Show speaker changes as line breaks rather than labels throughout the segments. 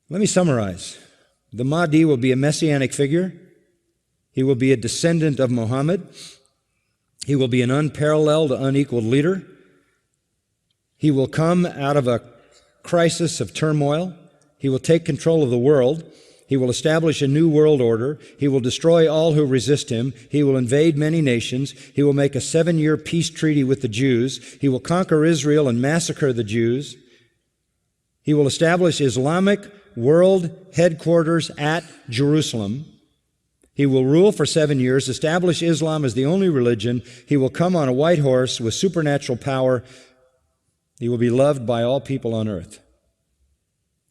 Let me summarize. The Mahdi will be a messianic figure. He will be a descendant of Muhammad. He will be an unparalleled, unequaled leader. He will come out of a crisis of turmoil. He will take control of the world. He will establish a new world order. He will destroy all who resist him. He will invade many nations. He will make a 7-year peace treaty with the Jews. He will conquer Israel and massacre the Jews. He will establish Islamic world headquarters at Jerusalem. He will rule for 7 years, establish Islam as the only religion. He will come on a white horse with supernatural power. He will be loved by all people on earth.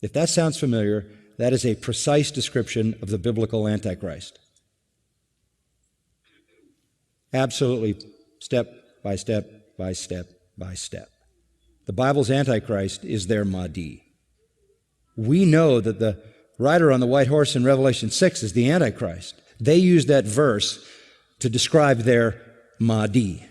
If that sounds familiar, that is a precise description of the biblical Antichrist. Absolutely, step by step by step by step. The Bible's Antichrist is their Mahdi. We know that the rider on the white horse in Revelation 6 is the Antichrist. They use that verse to describe their Mahdi.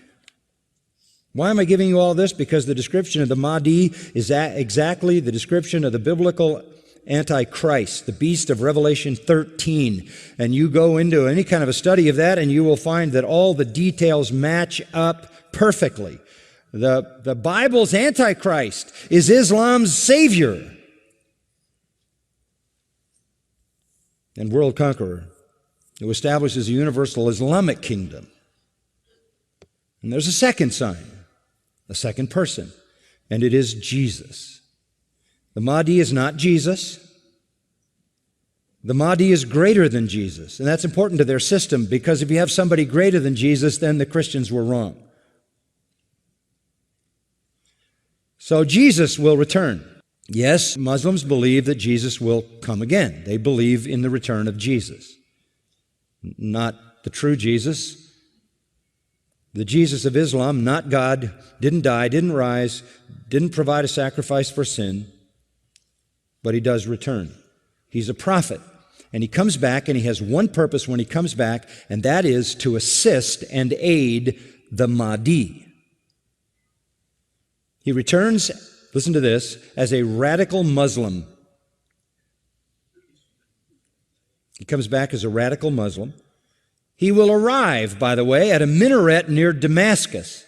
Why am I giving you all this? Because the description of the Mahdi is exactly the description of the biblical Antichrist, the beast of Revelation 13. And you go into any kind of a study of that and you will find that all the details match up perfectly. The Bible's Antichrist is Islam's savior and world conqueror who establishes a universal Islamic kingdom. And there's a second sign, a second person, and it is Jesus. The Mahdi is not Jesus. The Mahdi is greater than Jesus. And that's important to their system, because if you have somebody greater than Jesus, then the Christians were wrong. So Jesus will return. Yes, Muslims believe that Jesus will come again. They believe in the return of Jesus. Not the true Jesus. The Jesus of Islam, not God, didn't die, didn't rise, didn't provide a sacrifice for sin, but he does return. He's a prophet, and he comes back, and he has one purpose when he comes back, and that is to assist and aid the Mahdi. He returns, listen to this, as a radical Muslim. He comes back as a radical Muslim. He will arrive, by the way, at a minaret near Damascus.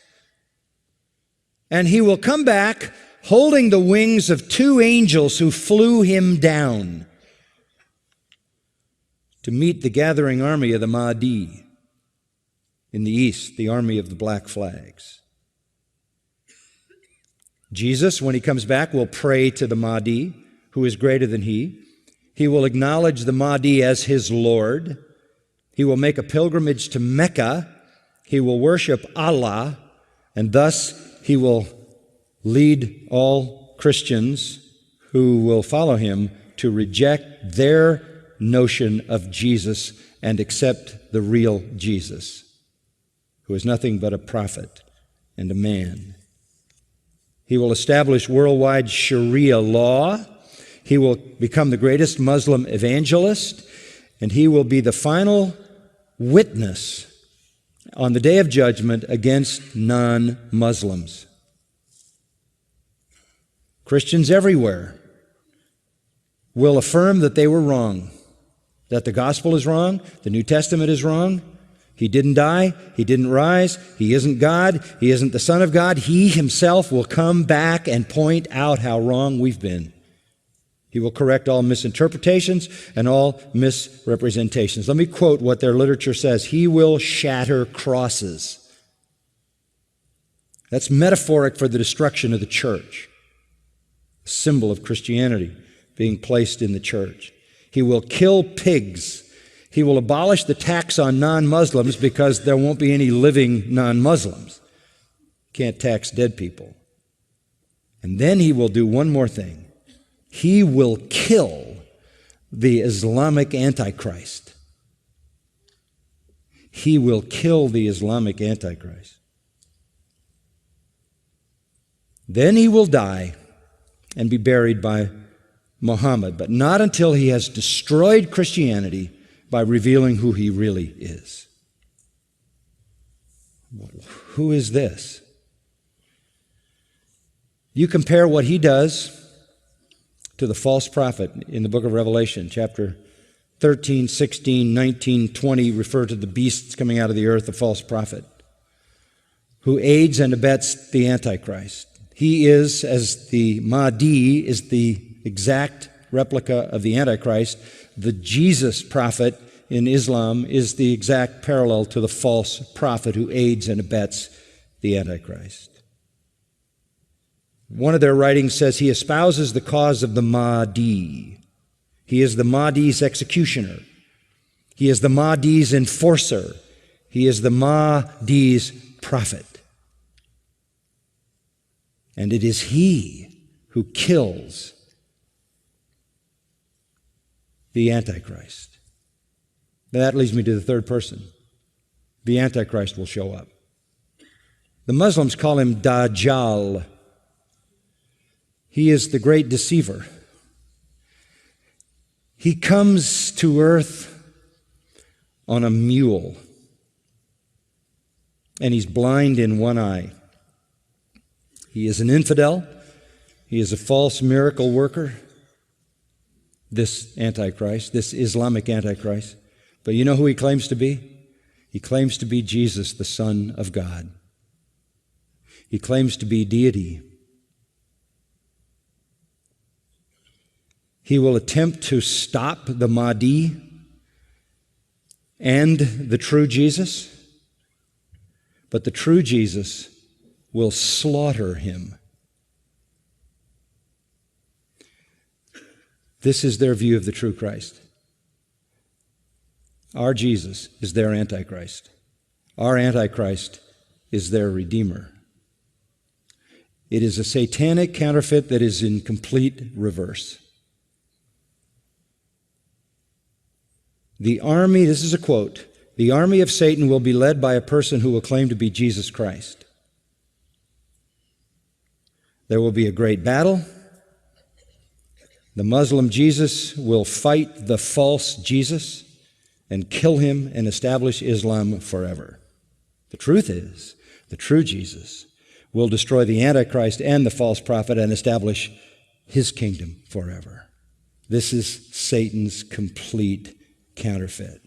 And he will come back holding the wings of 2 angels who flew him down to meet the gathering army of the Mahdi in the east, the army of the black flags. Jesus, when he comes back, will pray to the Mahdi, who is greater than he. He will acknowledge the Mahdi as his Lord. He will make a pilgrimage to Mecca. He will worship Allah, and thus he will lead all Christians who will follow him to reject their notion of Jesus and accept the real Jesus, who is nothing but a prophet and a man. He will establish worldwide Sharia law. He will become the greatest Muslim evangelist, and he will be the final witness on the day of judgment against non-Muslims. Christians everywhere will affirm that they were wrong, that the gospel is wrong, the New Testament is wrong. He didn't die, he didn't rise, he isn't God, he isn't the Son of God. He himself will come back and point out how wrong we've been. He will correct all misinterpretations and all misrepresentations. Let me quote what their literature says. He will shatter crosses. That's metaphoric for the destruction of the church, a symbol of Christianity being placed in the church. He will kill pigs. He will abolish the tax on non-Muslims because there won't be any living non-Muslims. Can't tax dead people. And then he will do one more thing. He will kill the Islamic Antichrist. He will kill the Islamic Antichrist. Then he will die and be buried by Muhammad, but not until he has destroyed Christianity by revealing who he really is. Who is this? You compare what he does to the false prophet in the book of Revelation, chapter 13, 16, 19, 20 refer to the beasts coming out of the earth, the false prophet, who aids and abets the Antichrist. He is, as the Mahdi is the exact replica of the Antichrist, the Jesus prophet in Islam is the exact parallel to the false prophet who aids and abets the Antichrist. One of their writings says he espouses the cause of the Mahdi. He is the Mahdi's executioner. He is the Mahdi's enforcer. He is the Mahdi's prophet. And it is he who kills the Antichrist. That leads me to the third person. The Antichrist will show up. The Muslims call him Dajjal. He is the great deceiver. He comes to earth on a mule, and he's blind in one eye. He is an infidel. He is a false miracle worker, this Antichrist, this Islamic Antichrist. But you know who he claims to be? He claims to be Jesus, the Son of God. He claims to be deity. He will attempt to stop the Mahdi and the true Jesus, but the true Jesus will slaughter him. This is their view of the true Christ. Our Jesus is their Antichrist. Our Antichrist is their Redeemer. It is a satanic counterfeit that is in complete reverse. The army, this is a quote, the army of Satan will be led by a person who will claim to be Jesus Christ. There will be a great battle. The Muslim Jesus will fight the false Jesus and kill him and establish Islam forever. The truth is, the true Jesus will destroy the Antichrist and the false prophet and establish his kingdom forever. This is Satan's complete counterfeit.